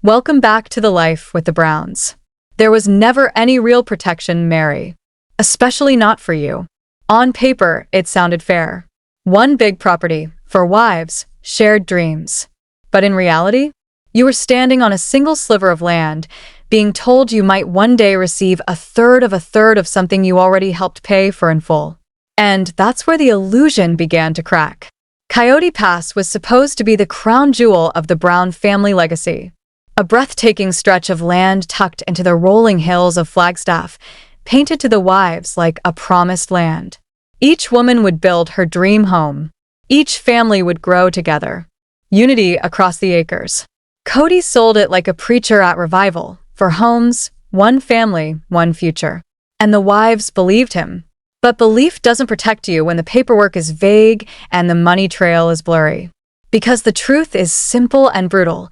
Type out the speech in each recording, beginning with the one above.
Welcome back to the life with the Browns. There was never any real protection, Meri. Especially not for you. On paper, it sounded fair. One big property, for wives, shared dreams. But in reality, you were standing on a single sliver of land, being told you might one day receive a third of something you already helped pay for in full. And that's where the illusion began to crack. Kody Pass was supposed to be the crown jewel of the Brown family legacy. A breathtaking stretch of land tucked into the rolling hills of Flagstaff, painted to the wives like a promised land. Each woman would build her dream home. Each family would grow together. Unity across the acres. Kody sold it like a preacher at Revolt, for homes, one family, one future. And the wives believed him. But belief doesn't protect you when the paperwork is vague and the money trail is blurry. Because the truth is simple and brutal.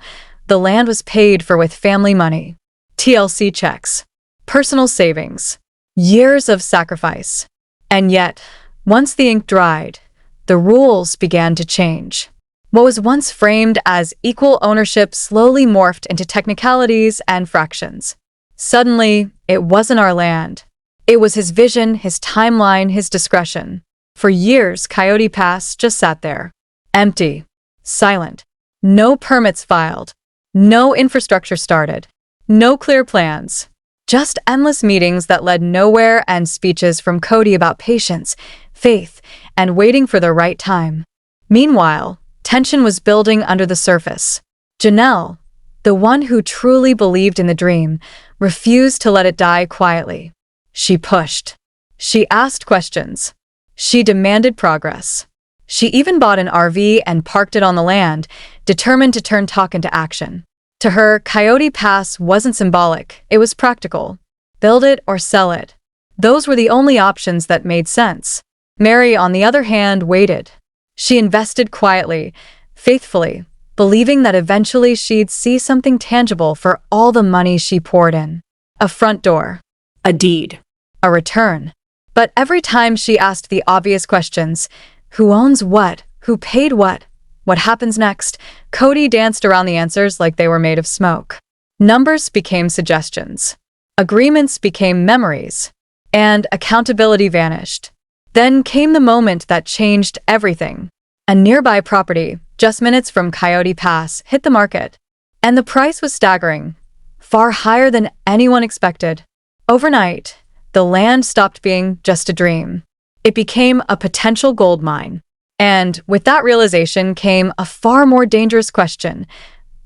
The land was paid for with family money. TLC checks. Personal savings. Years of sacrifice. And yet, once the ink dried, the rules began to change. What was once framed as equal ownership slowly morphed into technicalities and fractions. Suddenly, it wasn't our land. It was his vision, his timeline, his discretion. For years, Kody Pass just sat there. Empty. Silent. No permits filed. No infrastructure started. No clear plans. Just endless meetings that led nowhere and speeches from Kody about patience, faith, and waiting for the right time. Meanwhile, tension was building under the surface. Janelle, the one who truly believed in the dream, refused to let it die quietly. She pushed. She asked questions. She demanded progress. She even bought an RV and parked it on the land, determined to turn talk into action. To her, Kody Pass wasn't symbolic, it was practical. Build it or sell it. Those were the only options that made sense. Meri, on the other hand, waited. She invested quietly, faithfully, believing that eventually she'd see something tangible for all the money she poured in. A front door. A deed. A return. But every time she asked the obvious questions, who owns what? Who paid what? What happens next? Kody danced around the answers like they were made of smoke. Numbers became suggestions. Agreements became memories. And accountability vanished. Then came the moment that changed everything. A nearby property, just minutes from Kody Pass, hit the market. And the price was staggering. Far higher than anyone expected. Overnight, the land stopped being just a dream. It became a potential gold mine. And with that realization came a far more dangerous question.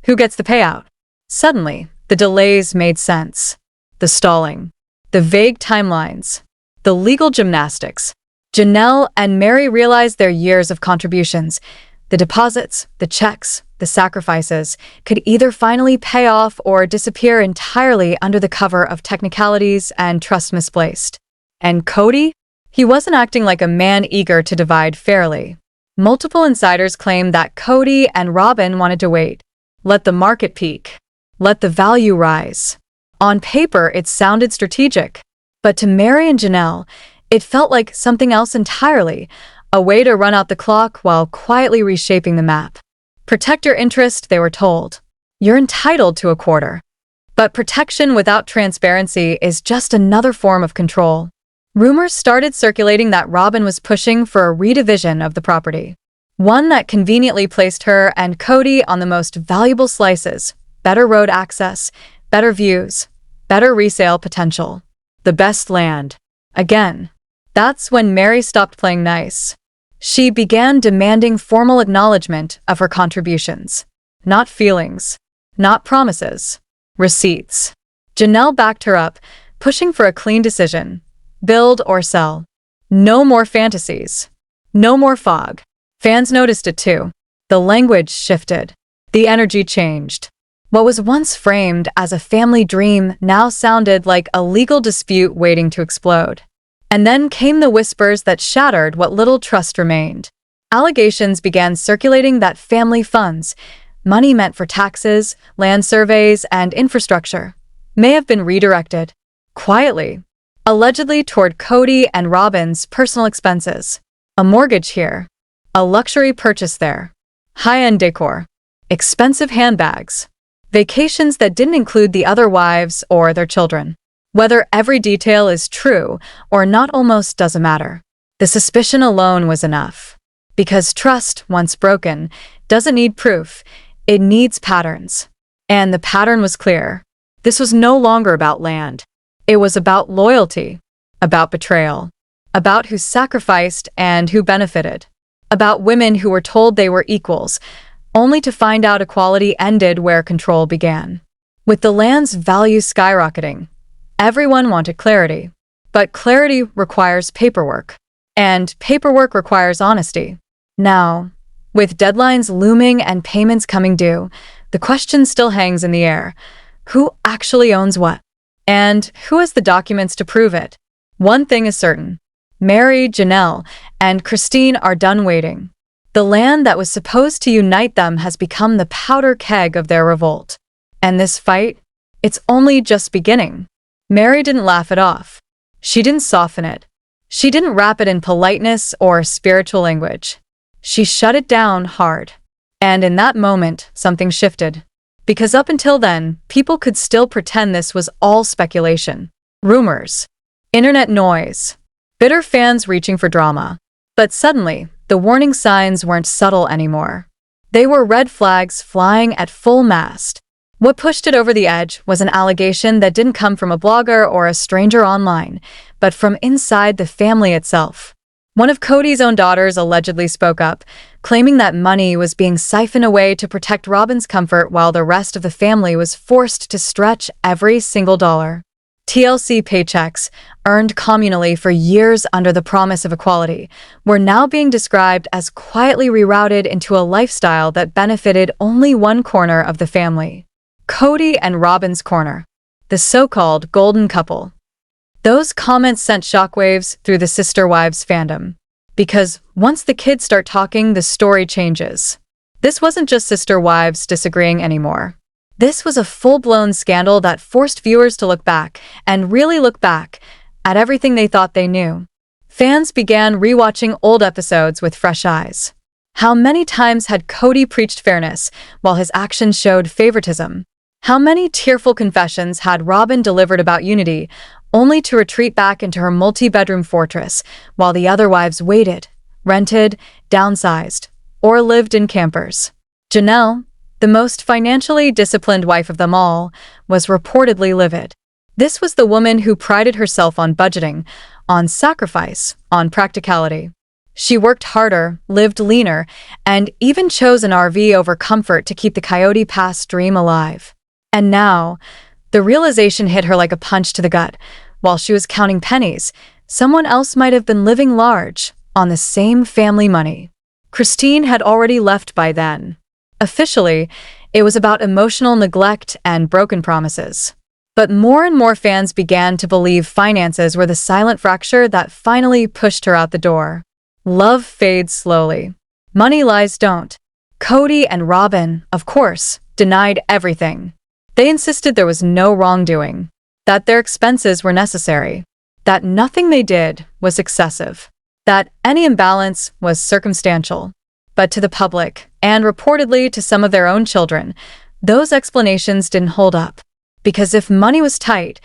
Who gets the payout? Suddenly, the delays made sense. The stalling. The vague timelines. The legal gymnastics. Janelle and Meri realized their years of contributions, the deposits, the checks, the sacrifices, could either finally pay off or disappear entirely under the cover of technicalities and trust misplaced. And Kody? He wasn't acting like a man eager to divide fairly. Multiple insiders claimed that Kody and Robyn wanted to wait. Let the market peak. Let the value rise. On paper, it sounded strategic. But to Meri and Janelle, it felt like something else entirely, a way to run out the clock while quietly reshaping the map. Protect your interest, they were told. You're entitled to a quarter. But protection without transparency is just another form of control. Rumors started circulating that Robyn was pushing for a redivision of the property. One that conveniently placed her and Kody on the most valuable slices, better road access, better views, better resale potential. The best land. Again. That's when Meri stopped playing nice. She began demanding formal acknowledgement of her contributions. Not feelings. Not promises. Receipts. Janelle backed her up, pushing for a clean decision. Build or sell. No more fantasies. No more fog. Fans noticed it too. The language shifted. The energy changed. What was once framed as a family dream now sounded like a legal dispute waiting to explode. And then came the whispers that shattered what little trust remained. Allegations began circulating that family funds, money meant for taxes, land surveys, and infrastructure, may have been redirected, quietly, allegedly toward Kody and Robyn's personal expenses. A mortgage here, a luxury purchase there, high-end decor, expensive handbags. Vacations that didn't include the other wives or their children. Whether every detail is true or not almost doesn't matter. The suspicion alone was enough. Because trust, once broken, doesn't need proof, it needs patterns. And the pattern was clear. This was no longer about land. It was about loyalty, about betrayal, about who sacrificed and who benefited, about women who were told they were equals, only to find out equality ended where control began. With the land's value skyrocketing, everyone wanted clarity. But clarity requires paperwork, and paperwork requires honesty. Now, with deadlines looming and payments coming due, the question still hangs in the air. Who actually owns what? And who has the documents to prove it? One thing is certain. Meri, Janelle, and Christine are done waiting. The land that was supposed to unite them has become the powder keg of their revolt. And this fight? It's only just beginning. Meri didn't laugh it off. She didn't soften it. She didn't wrap it in politeness or spiritual language. She shut it down hard. And in that moment, something shifted. Because up until then, people could still pretend this was all speculation. Rumors. Internet noise. Bitter fans reaching for drama. But suddenly, the warning signs weren't subtle anymore. They were red flags flying at full mast. What pushed it over the edge was an allegation that didn't come from a blogger or a stranger online, but from inside the family itself. One of Kody's own daughters allegedly spoke up, claiming that money was being siphoned away to protect Robyn's comfort while the rest of the family was forced to stretch every single dollar. TLC paychecks, earned communally for years under the promise of equality, were now being described as quietly rerouted into a lifestyle that benefited only one corner of the family. Kody and Robyn's corner. The so-called golden couple. Those comments sent shockwaves through the Sister Wives fandom. Because once the kids start talking, the story changes. This wasn't just Sister Wives disagreeing anymore. This was a full-blown scandal that forced viewers to look back, and really look back, at everything they thought they knew. Fans began rewatching old episodes with fresh eyes. How many times had Kody preached fairness, while his actions showed favoritism? How many tearful confessions had Robyn delivered about unity, only to retreat back into her multi-bedroom fortress, while the other wives waited, rented, downsized, or lived in campers? Janelle, the most financially disciplined wife of them all, was reportedly livid. This was the woman who prided herself on budgeting, on sacrifice, on practicality. She worked harder, lived leaner, and even chose an RV over comfort to keep the Coyote Pass dream alive. And now, the realization hit her like a punch to the gut. While she was counting pennies, someone else might have been living large, on the same family money. Christine had already left by then. Officially, it was about emotional neglect and broken promises. But more and more fans began to believe finances were the silent fracture that finally pushed her out the door. Love fades slowly. Money lies don't. Kody and Robyn, of course, denied everything. They insisted there was no wrongdoing, that their expenses were necessary, that nothing they did was excessive, that any imbalance was circumstantial. But to the public, and reportedly to some of their own children, those explanations didn't hold up. Because if money was tight,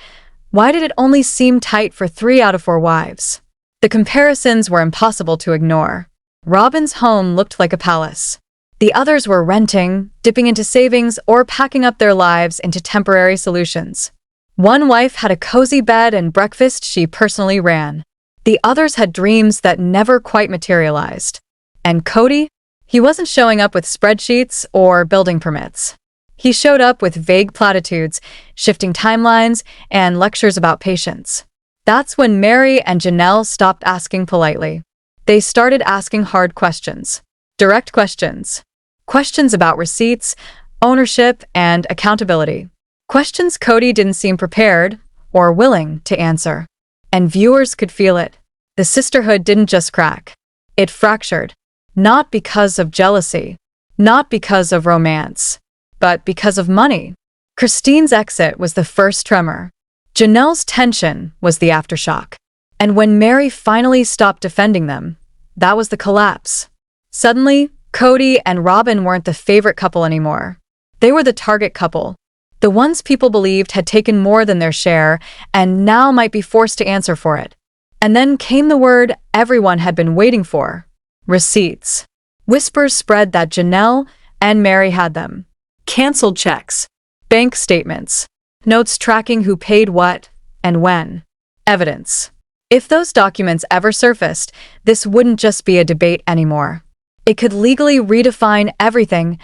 why did it only seem tight for 3 out of 4 wives? The comparisons were impossible to ignore. Robyn's home looked like a palace. The others were renting, dipping into savings, or packing up their lives into temporary solutions. One wife had a cozy bed and breakfast she personally ran. The others had dreams that never quite materialized. And Kody? He wasn't showing up with spreadsheets or building permits. He showed up with vague platitudes, shifting timelines, and lectures about patience. That's when Meri and Janelle stopped asking politely. They started asking hard questions. Direct questions. Questions about receipts, ownership, and accountability. Questions Kody didn't seem prepared or willing to answer. And viewers could feel it. The sisterhood didn't just crack. It fractured. Not because of jealousy. Not because of romance. But because of money. Christine's exit was the first tremor. Janelle's tension was the aftershock. And when Meri finally stopped defending them, that was the collapse. Suddenly, Kody and Robyn weren't the favorite couple anymore. They were the target couple. The ones people believed had taken more than their share and now might be forced to answer for it. And then came the word everyone had been waiting for. Receipts. Whispers spread that Janelle and Meri had them. Canceled checks. Bank statements. Notes tracking who paid what and when. Evidence. If those documents ever surfaced, this wouldn't just be a debate anymore. It could legally redefine everything: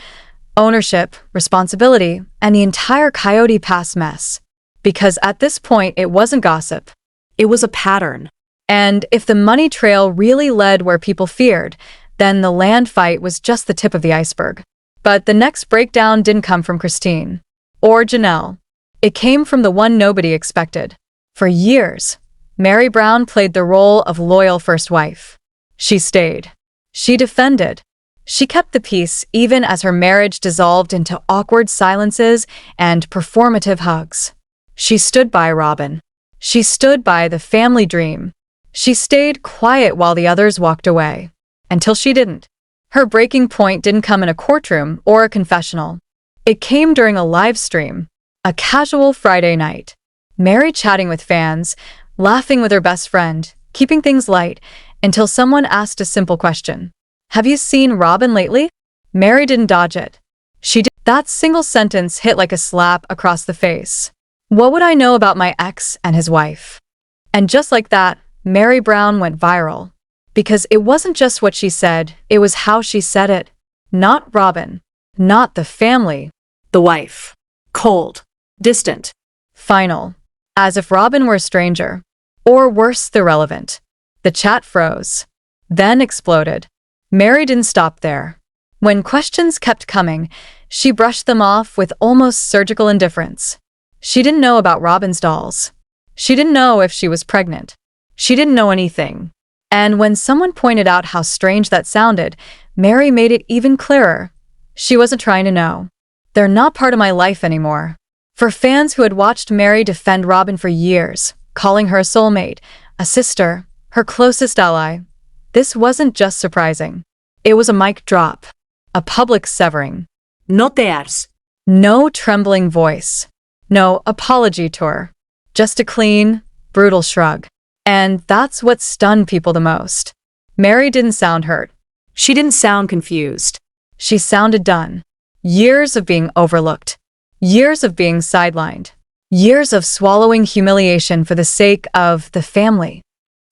ownership, responsibility, and the entire Coyote Pass mess. Because at this point, it wasn't gossip. It was a pattern. And if the money trail really led where people feared, then the land fight was just the tip of the iceberg. But the next breakdown didn't come from Christine or Janelle. It came from the one nobody expected. For years, Meri Brown played the role of loyal first wife. She stayed. She defended. She kept the peace even as her marriage dissolved into awkward silences and performative hugs. She stood by Robyn. She stood by the family dream. She stayed quiet while the others walked away. Until she didn't. Her breaking point didn't come in a courtroom or a confessional. It came during a live stream, a casual Friday night. Meri chatting with fans, laughing with her best friend, keeping things light, until someone asked a simple question. Have you seen Robyn lately? Meri didn't dodge it. She did. That single sentence hit like a slap across the face. What would I know about my ex and his wife? And just like that, Meri Brown went viral. Because it wasn't just what she said, it was how she said it. Not Robyn. Not the family. The wife. Cold. Distant. Final. As if Robyn were a stranger. Or worse, irrelevant. The chat froze. Then exploded. Meri didn't stop there. When questions kept coming, she brushed them off with almost surgical indifference. She didn't know about Robyn's dolls. She didn't know if she was pregnant. She didn't know anything. And when someone pointed out how strange that sounded, Meri made it even clearer. She wasn't trying to know. They're not part of my life anymore. For fans who had watched Meri defend Robyn for years, calling her a soulmate, a sister, her closest ally, this wasn't just surprising. It was a mic drop. A public severing. No tears. No trembling voice. No apology tour. Just a clean, brutal shrug. And that's what stunned people the most. Meri didn't sound hurt. She didn't sound confused. She sounded done. Years of being overlooked. Years of being sidelined. Years of swallowing humiliation for the sake of the family.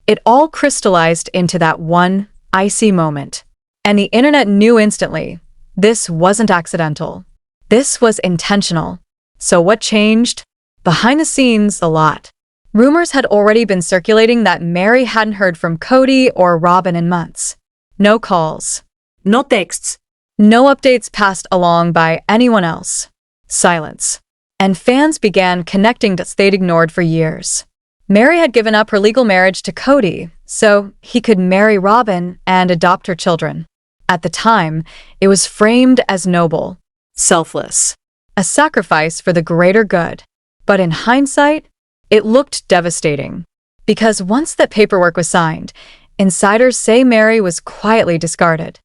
It all crystallized into that one icy moment. And the internet knew instantly. This wasn't accidental. This was intentional. So what changed? Behind the scenes, a lot. Rumors had already been circulating that Meri hadn't heard from Kody or Robyn in months. No calls. No texts. No updates passed along by anyone else. Silence. And fans began connecting dots they'd ignored for years. Meri had given up her legal marriage to Kody, so he could marry Robyn and adopt her children. At the time, it was framed as noble, selfless, a sacrifice for the greater good. But in hindsight, it looked devastating. Because once that paperwork was signed, insiders say Meri was quietly discarded.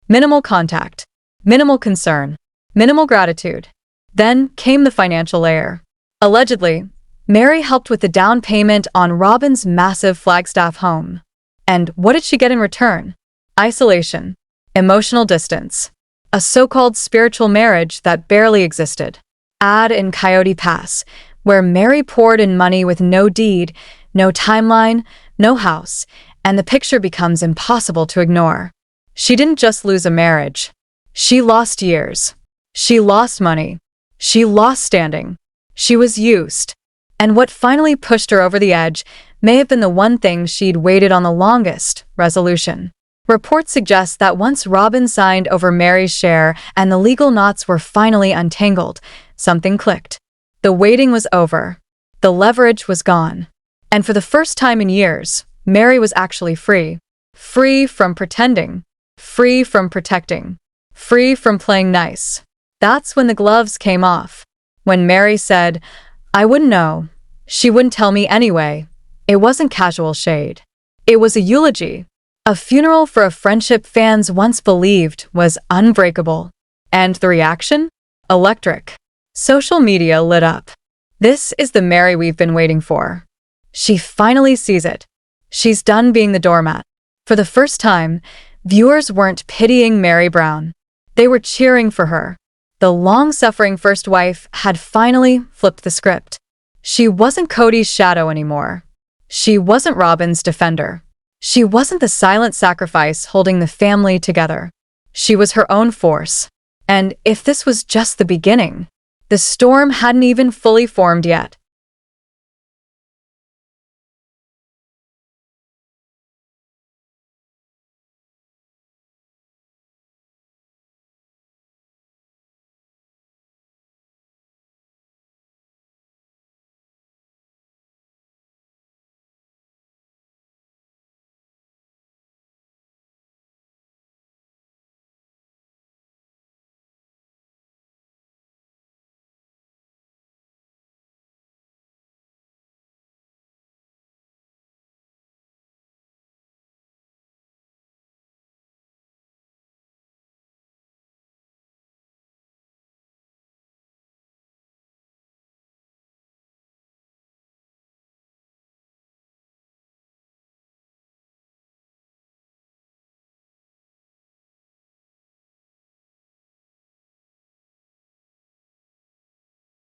Minimal contact, minimal concern, minimal gratitude. Then came the financial layer. Allegedly, Meri helped with the down payment on Robyn's massive Flagstaff home. And what did she get in return? Isolation, emotional distance, a so-called spiritual marriage that barely existed. Add in Coyote Pass, where Meri poured in money with no deed, no timeline, no house, and the picture becomes impossible to ignore. She didn't just lose a marriage. She lost years. She lost money. She lost standing. She was used. And what finally pushed her over the edge may have been the one thing she'd waited on the longest: resolution. Reports suggest that once Robyn signed over Meri's share and the legal knots were finally untangled, something clicked. The waiting was over. The leverage was gone. And for the first time in years, Meri was actually free. Free from pretending. Free from protecting. Free from playing nice. That's when the gloves came off. When Meri said, "I wouldn't know. She wouldn't tell me anyway." It wasn't casual shade. It was a eulogy. A funeral for a friendship fans once believed was unbreakable. And the reaction? Electric. Social media lit up. This is the Meri we've been waiting for. She finally sees it. She's done being the doormat. For the first time, viewers weren't pitying Meri Brown. They were cheering for her. The long-suffering first wife had finally flipped the script. She wasn't Kody's shadow anymore. She wasn't Robyn's defender. She wasn't the silent sacrifice holding the family together. She was her own force. And if this was just the beginning, the storm hadn't even fully formed yet.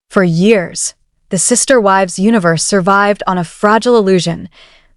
For years, the sister wives universe survived on a fragile illusion,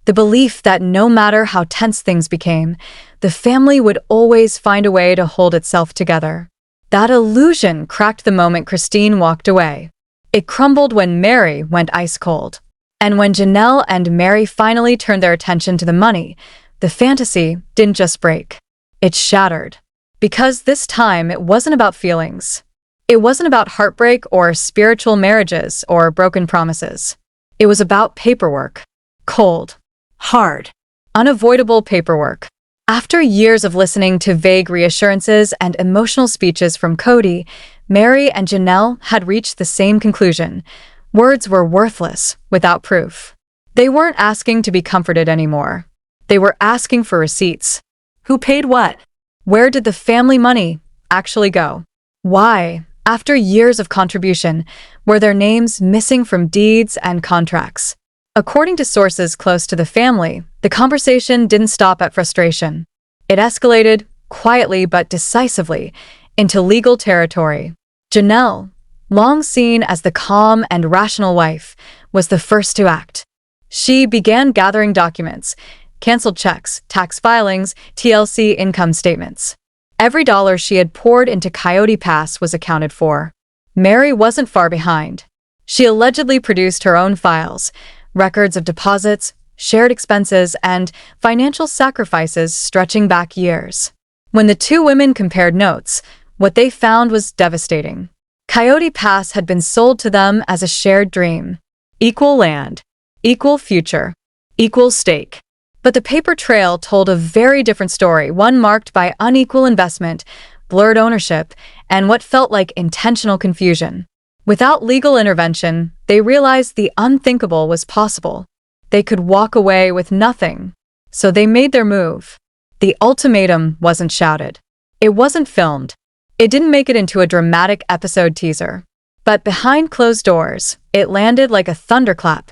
the belief that no matter how tense things became, the family would always find a way to hold itself together. That illusion cracked the moment Christine walked away. It crumbled when Meri went ice cold. And when Janelle and Meri finally turned their attention to the money, the fantasy didn't just break. It shattered. Because this time it wasn't about feelings. It wasn't about heartbreak or spiritual marriages or broken promises. It was about paperwork. Cold. Hard. Unavoidable paperwork. After years of listening to vague reassurances and emotional speeches from Kody, Meri and Janelle had reached the same conclusion. Words were worthless without proof. They weren't asking to be comforted anymore. They were asking for receipts. Who paid what? Where did the family money actually go? Why, after years of contribution, were their names missing from deeds and contracts? According to sources close to the family, the conversation didn't stop at frustration. It escalated, quietly but decisively, into legal territory. Janelle, long seen as the calm and rational wife, was the first to act. She began gathering documents, canceled checks, tax filings, TLC income statements. Every dollar she had poured into Coyote Pass was accounted for. Meri wasn't far behind. She allegedly produced her own files, records of deposits, shared expenses, and financial sacrifices stretching back years. When the two women compared notes, what they found was devastating. Coyote Pass had been sold to them as a shared dream. Equal land, equal future, equal stake. But the paper trail told a very different story, one marked by unequal investment, blurred ownership, and what felt like intentional confusion. Without legal intervention, they realized the unthinkable was possible. They could walk away with nothing. So they made their move. The ultimatum wasn't shouted. It wasn't filmed. It didn't make it into a dramatic episode teaser. But behind closed doors, it landed like a thunderclap.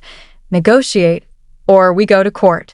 Negotiate, or we go to court.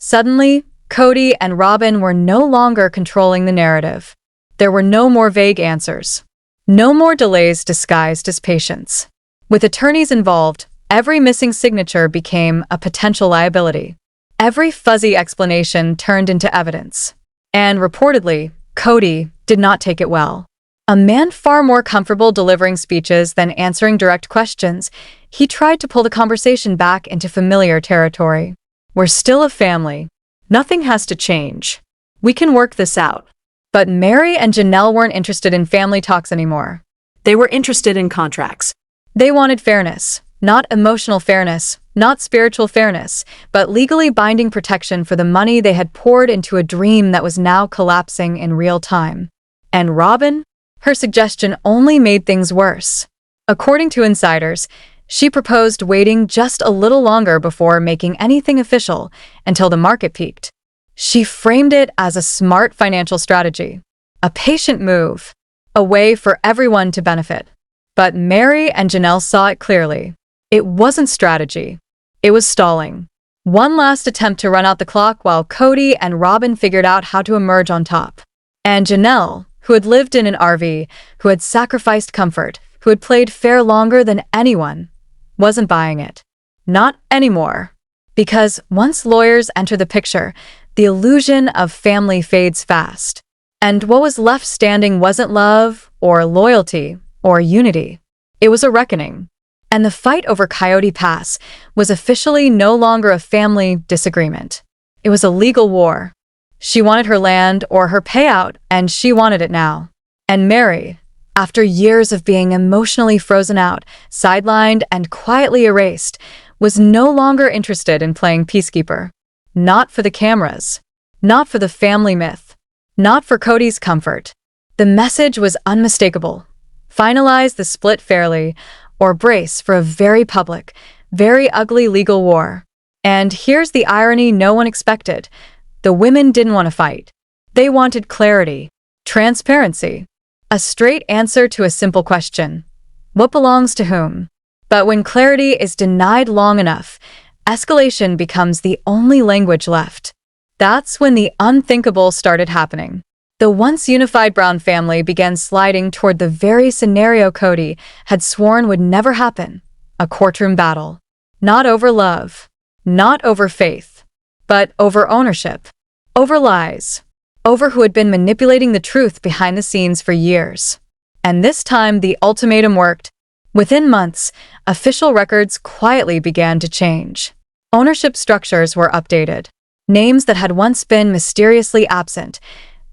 Suddenly, Kody and Robyn were no longer controlling the narrative. There were no more vague answers. No more delays disguised as patience. With attorneys involved, every missing signature became a potential liability. Every fuzzy explanation turned into evidence. And reportedly, Kody did not take it well. A man far more comfortable delivering speeches than answering direct questions, he tried to pull the conversation back into familiar territory. We're still a family. Nothing has to change. We can work this out. But Meri and Janelle weren't interested in family talks anymore. They were interested in contracts. They wanted fairness. Not emotional fairness, not spiritual fairness, but legally binding protection for the money they had poured into a dream that was now collapsing in real time. And Robyn? Her suggestion only made things worse. According to insiders, she proposed waiting just a little longer before making anything official until the market peaked. She framed it as a smart financial strategy, a patient move, a way for everyone to benefit. But Meri and Janelle saw it clearly. It wasn't strategy. It was stalling. One last attempt to run out the clock while Kody and Robyn figured out how to emerge on top. And Janelle, who had lived in an RV, who had sacrificed comfort, who had played fair longer than anyone, wasn't buying it. Not anymore. Because once lawyers enter the picture, the illusion of family fades fast. And what was left standing wasn't love, or loyalty, or unity. It was a reckoning. And the fight over Coyote Pass was officially no longer a family disagreement. It was a legal war. She wanted her land or her payout, and she wanted it now. And Meri, after years of being emotionally frozen out, sidelined, and quietly erased, was no longer interested in playing peacekeeper. Not for the cameras. Not for the family myth. Not for Kody's comfort. The message was unmistakable. Finalize the split fairly, or brace for a very public, very ugly legal war. And here's the irony no one expected. The women didn't want to fight. They wanted clarity, transparency, a straight answer to a simple question. What belongs to whom? But when clarity is denied long enough, escalation becomes the only language left. That's when the unthinkable started happening. The once unified Brown family began sliding toward the very scenario Kody had sworn would never happen, a courtroom battle. Not over love, not over faith, but over ownership, over lies, over who had been manipulating the truth behind the scenes for years. And this time the ultimatum worked. Within months, official records quietly began to change. Ownership structures were updated. Names that had once been mysteriously absent,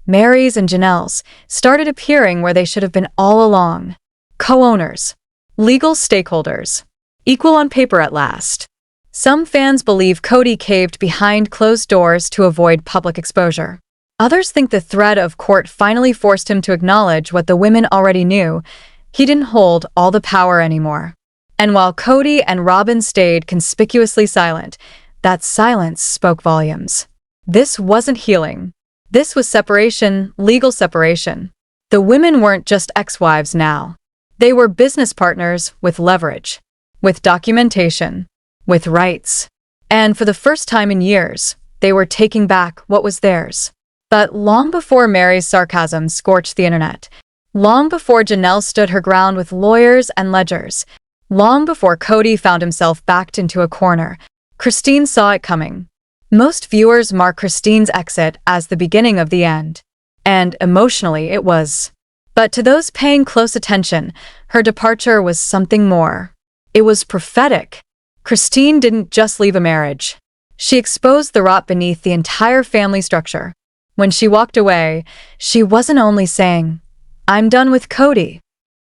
Meri's and Janelle's, started appearing where they should have been all along. Co-owners, legal stakeholders, equal on paper at last. Some fans believe Kody caved behind closed doors to avoid public exposure. Others think the threat of court finally forced him to acknowledge what the women already knew. He didn't hold all the power anymore. And while Kody and Robyn stayed conspicuously silent, that silence spoke volumes. This wasn't healing. This was separation, legal separation. The women weren't just ex-wives now. They were business partners with leverage, with documentation, with rights. And for the first time in years, they were taking back what was theirs. But long before Meri's sarcasm scorched the internet, long before Janelle stood her ground with lawyers and ledgers, long before Kody found himself backed into a corner, Christine saw it coming. Most viewers mark Christine's exit as the beginning of the end. And emotionally, it was. But to those paying close attention, her departure was something more. It was prophetic. Christine didn't just leave a marriage. She exposed the rot beneath the entire family structure. When she walked away, she wasn't only saying, "I'm done with Kody."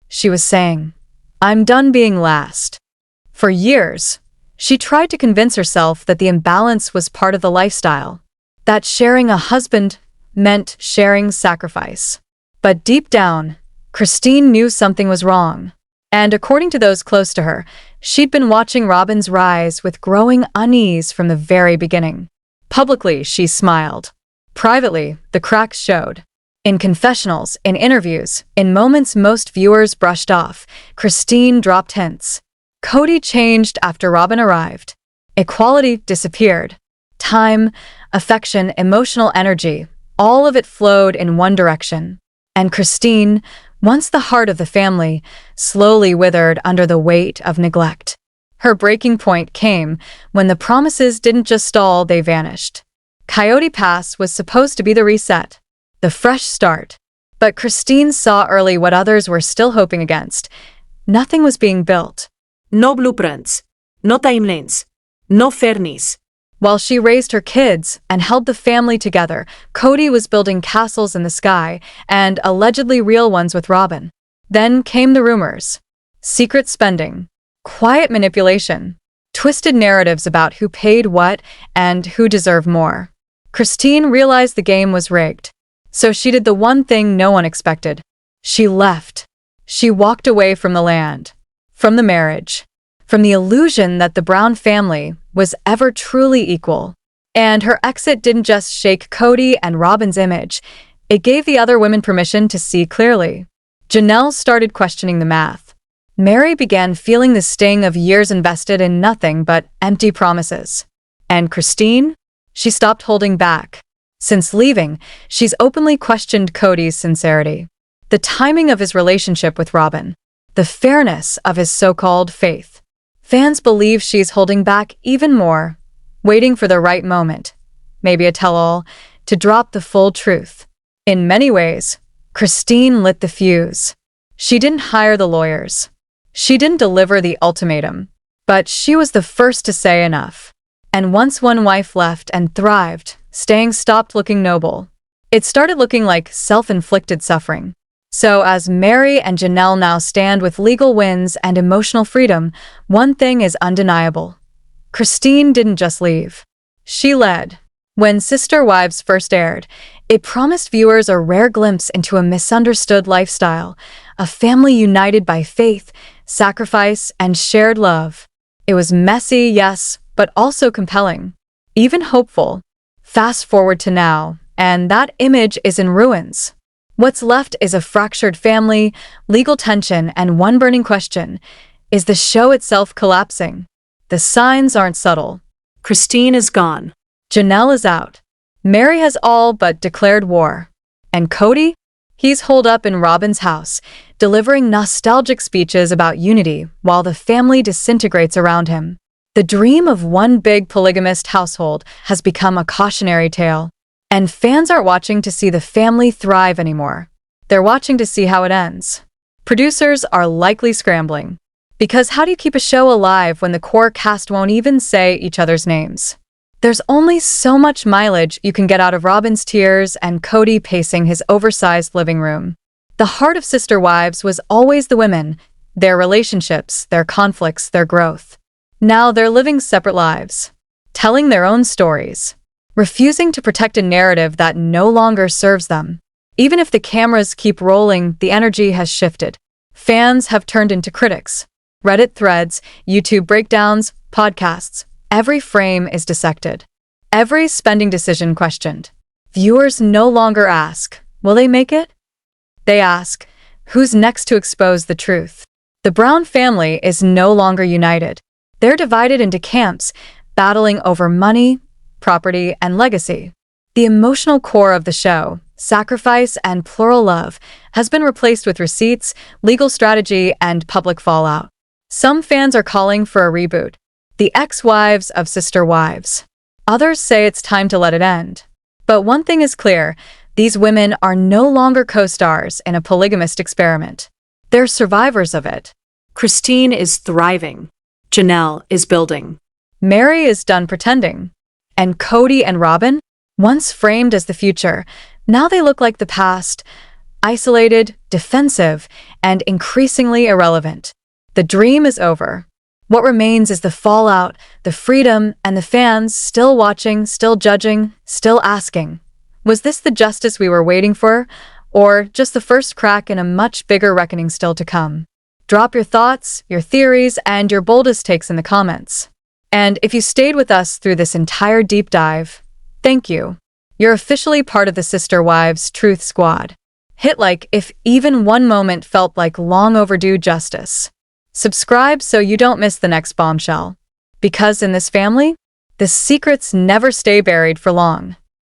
She was saying, "I'm done being last." For years, she tried to convince herself that the imbalance was part of the lifestyle, that sharing a husband meant sharing sacrifice. But deep down, Christine knew something was wrong. And according to those close to her, she'd been watching Robyn's rise with growing unease from the very beginning. Publicly, she smiled. Privately, the cracks showed. In confessionals, in interviews, in moments most viewers brushed off, Christine dropped hints. Kody changed after Robyn arrived. Equality disappeared. Time, affection, emotional energy, all of it flowed in one direction. And Christine, once the heart of the family, slowly withered under the weight of neglect. Her breaking point came when the promises didn't just stall, they vanished. Coyote Pass was supposed to be the reset, the fresh start. But Christine saw early what others were still hoping against. Nothing was being built. No blueprints, no timelines, no fairness. While she raised her kids and held the family together, Kody was building castles in the sky, and allegedly real ones with Robyn. Then came the rumors. Secret spending, quiet manipulation, twisted narratives about who paid what and who deserved more. Christine realized the game was rigged. So she did the one thing no one expected. She left. She walked away from the land, from the marriage, from the illusion that the Brown family was ever truly equal. And her exit didn't just shake Kody and Robyn's image, it gave the other women permission to see clearly. Janelle started questioning the math. Meri began feeling the sting of years invested in nothing but empty promises. And Christine? She stopped holding back. Since leaving, she's openly questioned Kody's sincerity, the timing of his relationship with Robyn, the fairness of his so-called faith. Fans believe she's holding back even more, waiting for the right moment, maybe a tell-all, to drop the full truth. In many ways, Christine lit the fuse. She didn't hire the lawyers. She didn't deliver the ultimatum, but she was the first to say enough. And once one wife left and thrived, staying stopped looking noble. It started looking like self-inflicted suffering. So as Meri and Janelle now stand with legal wins and emotional freedom, one thing is undeniable. Christine didn't just leave. She led. When Sister Wives first aired, it promised viewers a rare glimpse into a misunderstood lifestyle, a family united by faith, sacrifice, and shared love. It was messy, yes, but also compelling, even hopeful. Fast forward to now, and that image is in ruins. What's left is a fractured family, legal tension, and one burning question: is the show itself collapsing? The signs aren't subtle. Christine is gone. Janelle is out. Meri has all but declared war. And Kody? He's holed up in Robyn's house, delivering nostalgic speeches about unity while the family disintegrates around him. The dream of one big polygamist household has become a cautionary tale. And fans aren't watching to see the family thrive anymore. They're watching to see how it ends. Producers are likely scrambling. Because how do you keep a show alive when the core cast won't even say each other's names? There's only so much mileage you can get out of Robyn's tears and Kody pacing his oversized living room. The heart of Sister Wives was always the women, their relationships, their conflicts, their growth. Now they're living separate lives, telling their own stories, refusing to protect a narrative that no longer serves them. Even if the cameras keep rolling, the energy has shifted. Fans have turned into critics. Reddit threads, YouTube breakdowns, podcasts. Every frame is dissected. Every spending decision questioned. Viewers no longer ask, will they make it? They ask, who's next to expose the truth? The Brown family is no longer united. They're divided into camps, battling over money, property, and legacy. The emotional core of the show, sacrifice and plural love, has been replaced with receipts, legal strategy, and public fallout. Some fans are calling for a reboot, the ex-wives of Sister Wives. Others say it's time to let it end. But one thing is clear, these women are no longer co-stars in a polygamist experiment. They're survivors of it. Christine is thriving. Janelle is building. Meri is done pretending. And Kody and Robyn, once framed as the future, now they look like the past, isolated, defensive, and increasingly irrelevant. The dream is over. What remains is the fallout, the freedom, and the fans still watching, still judging, still asking, was this the justice we were waiting for, or just the first crack in a much bigger reckoning still to come? Drop your thoughts, your theories, and your boldest takes in the comments. And if you stayed with us through this entire deep dive, thank you. You're officially part of the Sister Wives Truth Squad. Hit like if even one moment felt like long overdue justice. Subscribe so you don't miss the next bombshell. Because in this family, the secrets never stay buried for long.